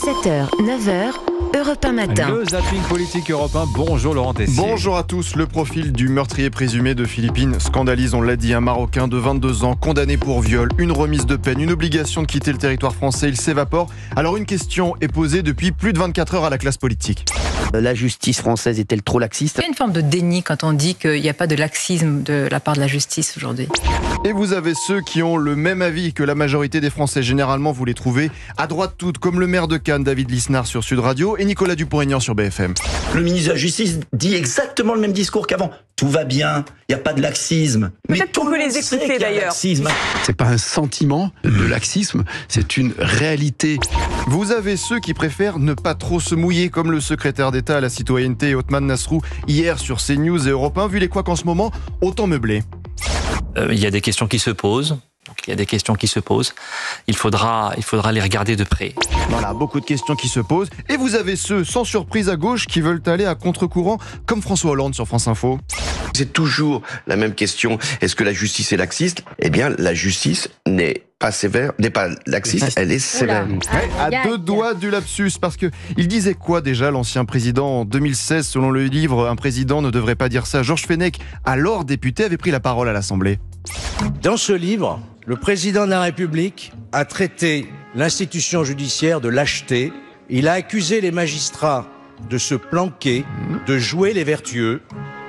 7h, 9h, Europe 1 matin. Le zapping politique européen. Bonjour Laurent Tessier. Bonjour à tous. Le profil du meurtrier présumé de Philippines scandalise, on l'a dit, un Marocain de 22 ans condamné pour viol, une remise de peine, une obligation de quitter le territoire français. Il s'évapore. Alors une question est posée depuis plus de 24 heures à la classe politique. La justice française est-elle trop laxiste ? Il y a une forme de déni quand on dit qu'il n'y a pas de laxisme de la part de la justice aujourd'hui. Et vous avez ceux qui ont le même avis que la majorité des Français. Généralement, vous les trouvez à droite toutes, comme le maire de Cannes, David Lisnard sur Sud Radio, et Nicolas Dupont-Aignan sur BFM. Le ministre de la Justice dit exactement le même discours qu'avant. Tout va bien, il n'y a pas de laxisme. Peut-être qu'on peut les écouter d'ailleurs. C'est pas un sentiment de laxisme, c'est une réalité. Vous avez ceux qui préfèrent ne pas trop se mouiller, comme le secrétaire d'État à la citoyenneté, Othman Nasrou, hier sur CNews et Europe 1. Vu les couacs en ce moment, autant meubler. Il y a des questions qui se posent. Il faudra les regarder de près. Voilà, beaucoup de questions qui se posent. Et vous avez ceux, sans surprise à gauche, qui veulent aller à contre-courant, comme François Hollande sur France Info. C'est toujours la même question. Est-ce que la justice est laxiste ? Eh bien, la justice n'est pas laxiste, elle est sévère. À deux doigts du lapsus, parce que il disait quoi déjà l'ancien président en 2016, selon le livre « Un président ne devrait pas dire ça ». Georges Fenech, alors député, avait pris la parole à l'Assemblée. Dans ce livre, le président de la République a traité l'institution judiciaire de lâcheté. Il a accusé les magistrats de se planquer, de jouer les vertueux.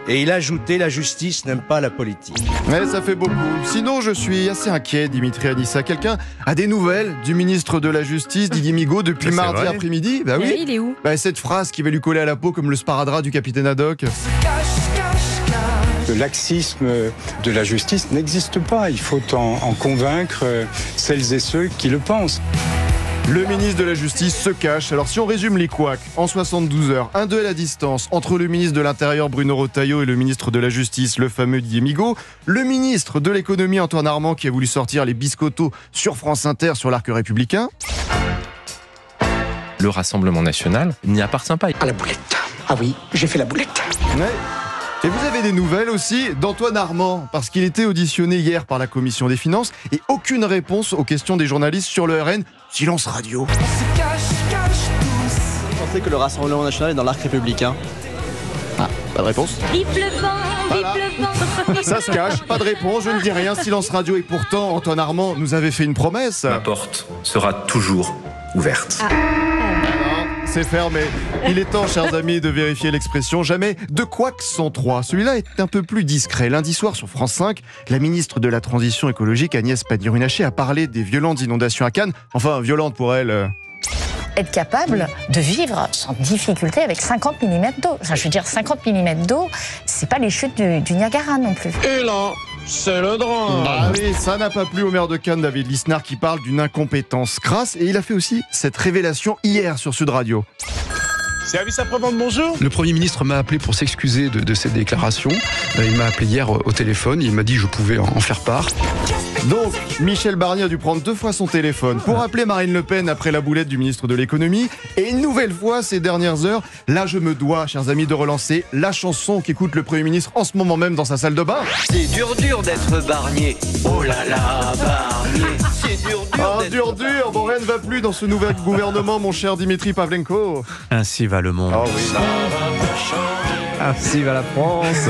Et il a ajouté, la justice n'aime pas la politique. Ouais, ça fait beaucoup. Sinon, je suis assez inquiet, Dimitri Anissa. Quelqu'un a des nouvelles du ministre de la Justice, Didier Migaud, depuis mardi après-midi ? Bah oui. Il est où ? Cette phrase qui va lui coller à la peau comme le sparadrap du capitaine Haddock. Le laxisme de la justice n'existe pas. Il faut en convaincre celles et ceux qui le pensent. Le ministre de la Justice se cache. Alors si on résume les couacs, en 72 heures, un duel à distance entre le ministre de l'Intérieur Bruno Retailleau et le ministre de la Justice, le fameux Didier Migaud, le ministre de l'Économie Antoine Armand qui a voulu sortir les biscottos sur France Inter sur l'arc républicain. Le Rassemblement National n'y appartient pas. À la boulette. Ah oui, j'ai fait la boulette. Ouais. Et vous avez des nouvelles aussi d'Antoine Armand, parce qu'il était auditionné hier par la Commission des Finances et aucune réponse aux questions des journalistes sur le RN. Silence radio. Vous pensez que le Rassemblement National est dans l'arc républicain ? Ah, pas de réponse. Vive le vent, Voilà. vive le vent. Ça se cache, pas de réponse, je ne dis rien, silence radio. Et pourtant, Antoine Armand nous avait fait une promesse. La porte sera toujours ouverte. C'est fermé. Il est temps, chers amis, de vérifier l'expression. Jamais de couacs sans trois. Celui-là est un peu plus discret. Lundi soir sur France 5, la ministre de la Transition écologique, Agnès Pannier-Runacher, a parlé des violentes inondations à Cannes. Enfin, violentes pour elle. Être capable de vivre sans difficulté avec 50 mm d'eau. Enfin, je veux dire, 50 mm d'eau, c'est pas les chutes du Niagara non plus. Et là, c'est le drame. Ah oui, ça n'a pas plu au maire de Cannes, David Lisnard, qui parle d'une incompétence crasse. Et il a fait aussi cette révélation hier sur Sud Radio. Service après-vente, bonjour. Le Premier ministre m'a appelé pour s'excuser de cette déclaration. Il m'a appelé hier au téléphone, il m'a dit que je pouvais en faire part. Donc, Michel Barnier a dû prendre 2 fois son téléphone pour appeler Marine Le Pen après la boulette du ministre de l'économie. Et une nouvelle fois ces dernières heures, là je me dois, chers amis, de relancer la chanson qu'écoute le Premier ministre en ce moment même dans sa salle de bain. C'est dur d'être Barnier. Oh là là, Barnier. C'est dur dur. Bon, rien ne va plus dans ce nouvel gouvernement, mon cher Dimitri Pavlenko. Ainsi va le monde. Oh oui. Ainsi va la France.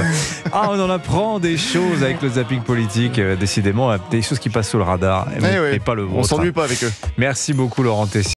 Ah, on en apprend des choses avec le zapping politique. Décidément, des choses qui passent sous le radar. Mais pas le vôtre. On s'ennuie pas avec eux. Merci beaucoup, Laurent Tessier.